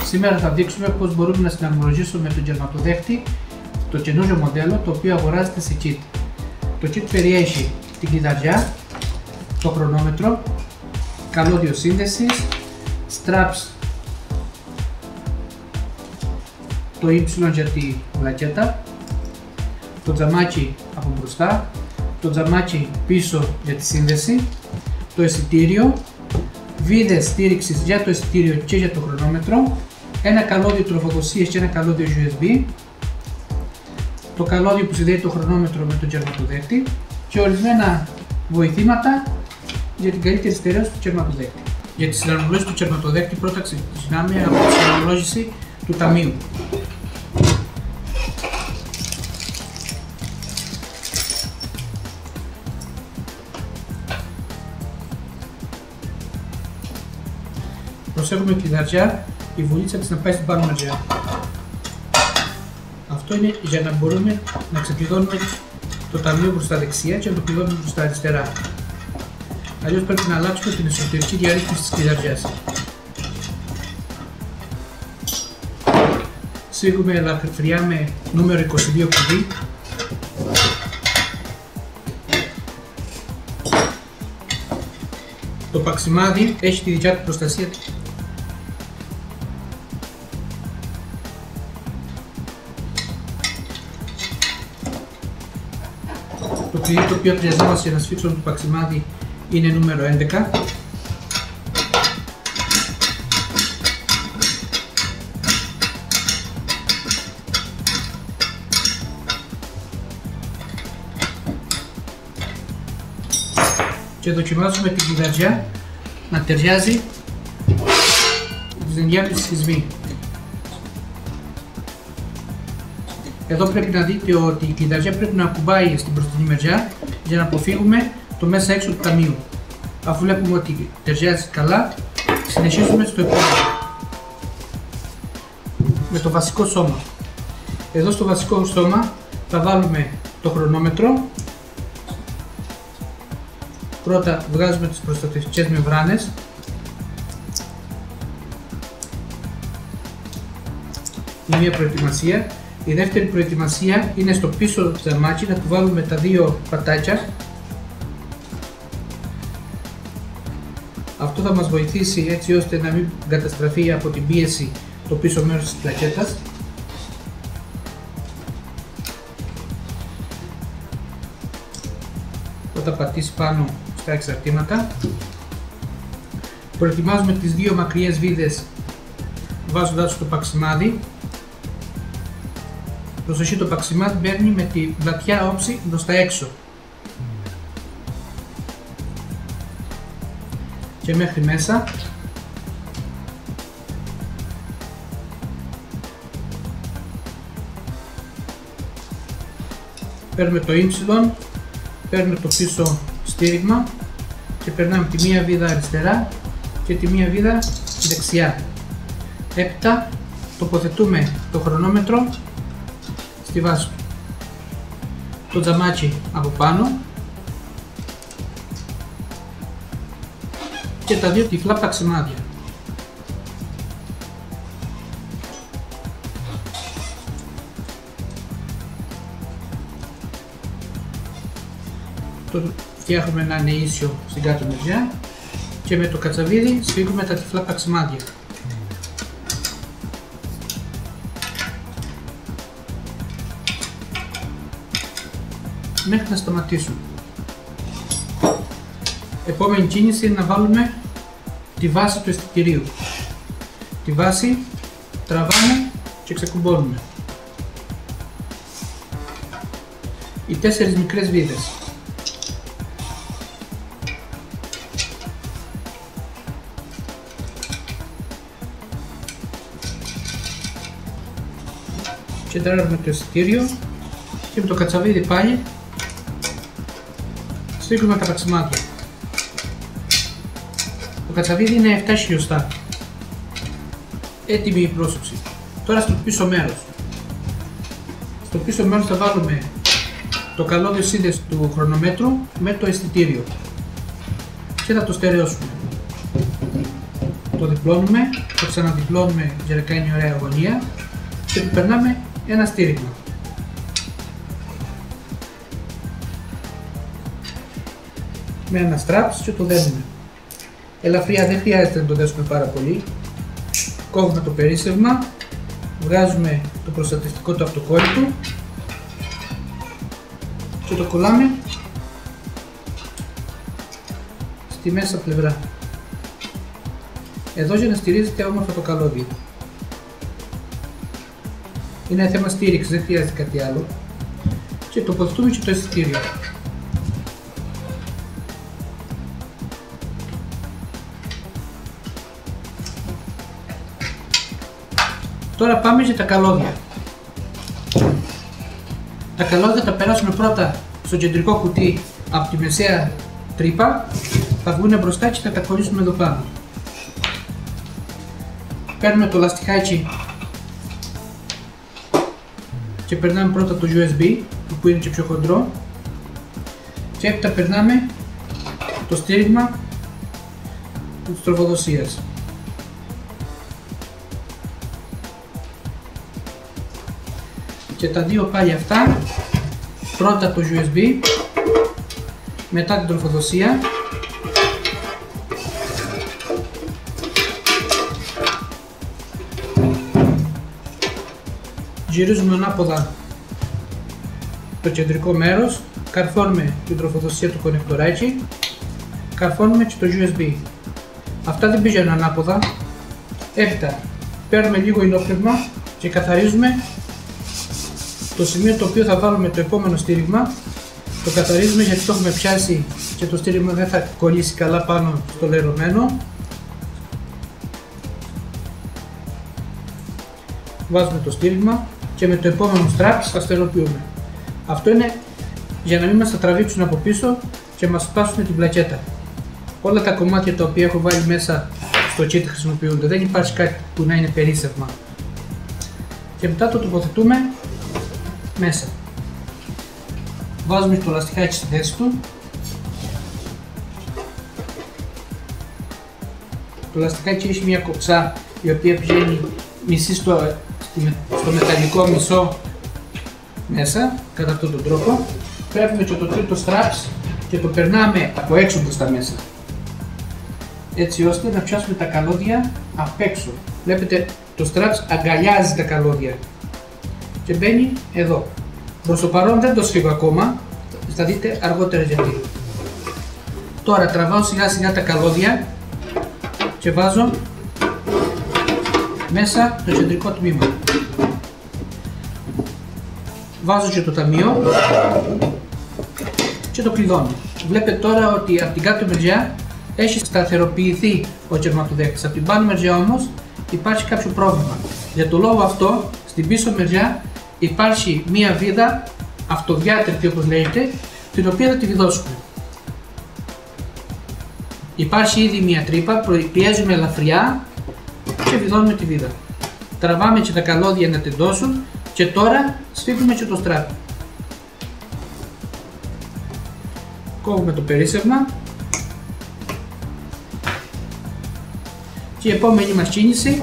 Σήμερα θα δείξουμε πώς μπορούμε να συναρμολογήσουμε τον κερματοδέχτη το καινούριο μοντέλο το οποίο αγοράζεται σε kit. Το kit περιέχει την κλειδαριά, το χρονόμετρο, καλώδιο σύνδεσης, straps, το Y για τη βλακέτα, το τζαμάκι από μπροστά, το τζαμάκι πίσω για τη σύνδεση, το αισθητήριο, βίδες στήριξης για το αισθητήριο και για το χρονόμετρο, ένα καλώδιο τροφοδοσίας και ένα καλώδιο USB, το καλώδιο που συνδέει το χρονόμετρο με τον κερματοδέχτη και ορισμένα βοηθήματα για την καλύτερη στερέωση του κερματοδέχτη. Για τη συναρμολόγηση του κερματοδέχτη πρώτα ξεκινάμε από τη συναρμολόγηση του ταμείου. Προσέχουμε τη κλειδαριά, η βουλίτσα της να πάει στην πάνω μεριά. Αυτό είναι για να μπορούμε να ξεκλειδώνουμε το ταμείο προς τα δεξιά και να το κλειδώνουμε προς τα αριστερά. Αλλιώς πρέπει να αλλάξουμε την εσωτερική διαρρύθμιση της κλειδαριάς. Σφίγγουμε ελαφριά με νούμερο 22 κουμπί. Το παξιμάδι έχει τη δικιά του προστασία. Το κλειδί το οποίο χρειαζόμαστε για να σφίξουμε το παξιμάδι είναι νούμερο 11. Και δοκιμάζουμε την κλειδαριά να ταιριάζει στην ενδιάμεση σχισμή. Εδώ πρέπει να δείτε ότι η κλειδαριά πρέπει να ακουμπάει στην μπροστινή μεριά για να αποφύγουμε το μέσα έξω του ταμείου. Αφού βλέπουμε ότι ταιριάζει καλά, συνεχίζουμε στο επόμενο με το βασικό σώμα. Εδώ στο βασικό σώμα θα βάλουμε το χρονόμετρο. Πρώτα βγάζουμε τις προστατευτικές μεμβράνες. Είναι μια προετοιμασία. Η δεύτερη προετοιμασία είναι στο πίσω τζαμάκι να του βάλουμε τα δύο πατάκια. Αυτό θα μας βοηθήσει έτσι ώστε να μην καταστραφεί από την πίεση το πίσω μέρος της πλακέτας. Όταν πατήσει πάνω στα εξαρτήματα, προετοιμάζουμε τις δύο μακριές βίδες βάζοντας το παξιμάδι. Προσοχή, το παξιμάδι μπαίνει με τη πλατιά όψη προς τα έξω και μέχρι μέσα. Παίρνουμε το Y, παίρνουμε το πίσω στήριγμα και περνάμε τη μία βίδα αριστερά και τη μία βίδα δεξιά. Έπειτα τοποθετούμε το χρονόμετρο στη βάση του, το τζαμάκι από πάνω και τα δύο τυφλά παξιμάδια. Το φτιάχνουμε να είναι ίσιο στην κάτω μεριά και με το κατσαβίδι σφίγγουμε τα τυφλά παξιμάδια. Μέχρι να σταματήσουν. Επόμενη κίνηση είναι να βάλουμε τη βάση του αισθητηρίου. Τη βάση τραβάμε και ξεκουμπώνουμε. Οι 4 μικρές βίδες. Και τραβάμε το αισθητήριο και με το κατσαβίδι πάλι σφίγγουμε τα παξιμάδια. Το κατσαβίδι είναι 7 χιλιοστά. Έτοιμη η πρόσωψη. Τώρα στο πίσω μέρος. Στο πίσω μέρος θα βάλουμε το καλώδιο σύνδεση του χρονομέτρου με το αισθητήριο και θα το στερεώσουμε. το διπλώνουμε, το ξαναδιπλώνουμε για να κάνει ωραία γωνία και του περνάμε ένα στήριγμα. Με ένα straps και το δένουμε. Ελαφριά, δεν χρειάζεται να το δέσουμε πάρα πολύ. Κόβουμε το περίσσευμα, βγάζουμε το προστατευτικό του αυτοκόλλητου και το κολλάμε στη μέσα πλευρά. Εδώ για να στηρίζεται όμορφα το καλώδιο. Είναι θέμα στήριξης, δεν χρειάζεται κάτι άλλο. Και τοποθετούμε και το αισθητήριο. Τώρα πάμε για τα καλώδια. Τα καλώδια θα περάσουμε πρώτα στο κεντρικό κουτί από τη μεσαία τρύπα, θα βγουν μπροστά και θα τα κολλήσουμε εδώ πάνω. Παίρνουμε το λαστιχάκι και περνάμε πρώτα το USB που είναι και πιο χοντρό και έπειτα περνάμε το στήριγμα της τροφοδοσίας. Και τα δύο πάλι αυτά, πρώτα το USB, μετά την τροφοδοσία γυρίζουμε ανάποδα το κεντρικό μέρος, καρφώνουμε την τροφοδοσία του κονεκτοράκι, καρφώνουμε και το USB. Αυτά δεν πηγαίνουν ανάποδα. Έπειτα παίρνουμε λίγο υλόπνευμα και καθαρίζουμε το σημείο το οποίο θα βάλουμε το επόμενο στήριγμα. Το καθαρίζουμε γιατί το έχουμε πιάσει και το στήριγμα δεν θα κολλήσει καλά πάνω στο λερωμένο. Βάζουμε το στήριγμα και με το επόμενο straps θα στερεοποιούμε. Αυτό είναι για να μην μας τα τραβήξουν από πίσω και μας σπάσουν την πλακέτα. Όλα τα κομμάτια τα οποία έχω βάλει μέσα στο kit χρησιμοποιούνται, δεν υπάρχει κάτι που να είναι περίσσευμα. Και μετά το τοποθετούμε μέσα. Βάζουμε το λαστιχάκι στη θέση του. Το λαστιχάκι έχει μια κοψά η οποία πηγαίνει μισή στο μεταλλικό, μισό μέσα, κατά αυτόν τον τρόπο. Παίρνουμε και το τρίτο straps και το περνάμε από έξω προς τα μέσα, έτσι ώστε να πιάσουμε τα καλώδια απ' έξω. Βλέπετε το straps αγκαλιάζει τα καλώδια και μπαίνει εδώ. Προς το παρόν δεν το σφίγγω ακόμα, θα δείτε αργότερα γιατί. Τώρα τραβάω σιγά σιγά τα καλώδια και βάζω μέσα το κεντρικό τμήμα. Βάζω και το ταμείο και το κλειδώνω. Βλέπετε τώρα ότι από την κάτω μεριά έχει σταθεροποιηθεί ο κερματοδέχτης. Από την πάνω μεριά όμως υπάρχει κάποιο πρόβλημα. Για το λόγο αυτό στην πίσω μεριά υπάρχει μία βίδα αυτοδιάτρητη όπως λέγεται, την οποία θα τη βιδώσουμε. Υπάρχει ήδη μία τρύπα, πιέζουμε ελαφριά και βιδώνουμε τη βίδα. Τραβάμε και τα καλώδια να τεντώσουν και τώρα σφίγγουμε και το στράπι. Κόβουμε το περίσσευμα και η επόμενη μας κίνηση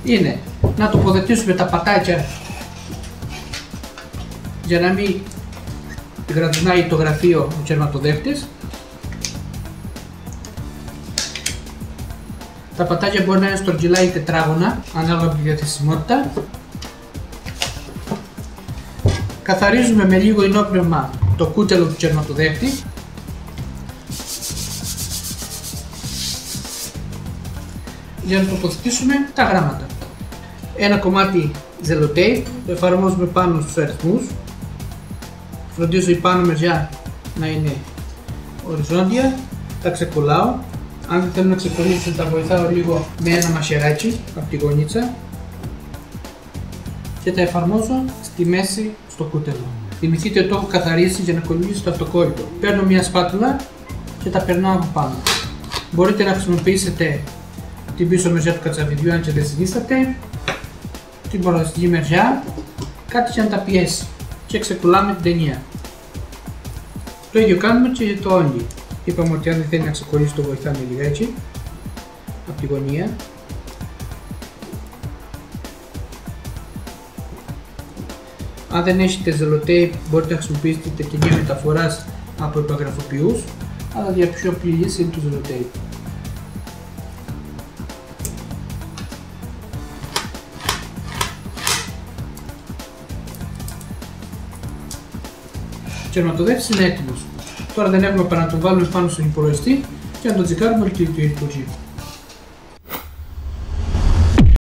είναι να τοποθετήσουμε τα πατάκια για να μην γρατζουνάει το γραφείο ο κερματοδέχτης. Τα πατάκια μπορεί να είναι στρογγυλά ή τετράγωνα, ανάλογα με τη διαθεσιμότητα. Καθαρίζουμε με λίγο ινόπνευμα το κούτελο του κερματοδέχτη. Για να τοποθετήσουμε τα γράμματα. Ένα κομμάτι ζελοτέιπ, το εφαρμόζουμε πάνω στους αριθμούς. Φροντίζω η πάνω μεριά να είναι οριζόντια, τα ξεκολλάω. Αν δεν θέλω να ξεκολλήσουν, τα βοηθάω λίγο με ένα μασεράκι από τη γωνίτσα και τα εφαρμόζω στη μέση στο κούτελο. Θυμηθείτε ότι το έχω καθαρίσει για να κολλήσει το αυτοκόλλητο. Παίρνω μια σπάτουλα και τα περνάω από πάνω. Μπορείτε να χρησιμοποιήσετε την πίσω μεριά του κατσαβιδιού αν και δεν συνίσταται, την μπροστινή μεριά, κάτι για να τα πιέσει και ξεκολλάμε την ταινία. Το ίδιο κάνουμε και για το only. Είπαμε ότι αν δεν θέλει να ξεκολλήσει το βοηθάμε λιγάκι. από τη γωνία. Αν δεν έχετε ζελοτέιπ μπορείτε να χρησιμοποιήσετε ταινία μεταφοράς από υπαγραφοποιούς, αλλά για πιο απλή λύση είναι το ζελοτέιπ. Ο κερματοδέχτης είναι έτοιμος. Τώρα δεν έχουμε παρά να τον βάλουμε πάνω στον υπολογιστή και να τον τσεκάρουμε ότι λειτουργεί.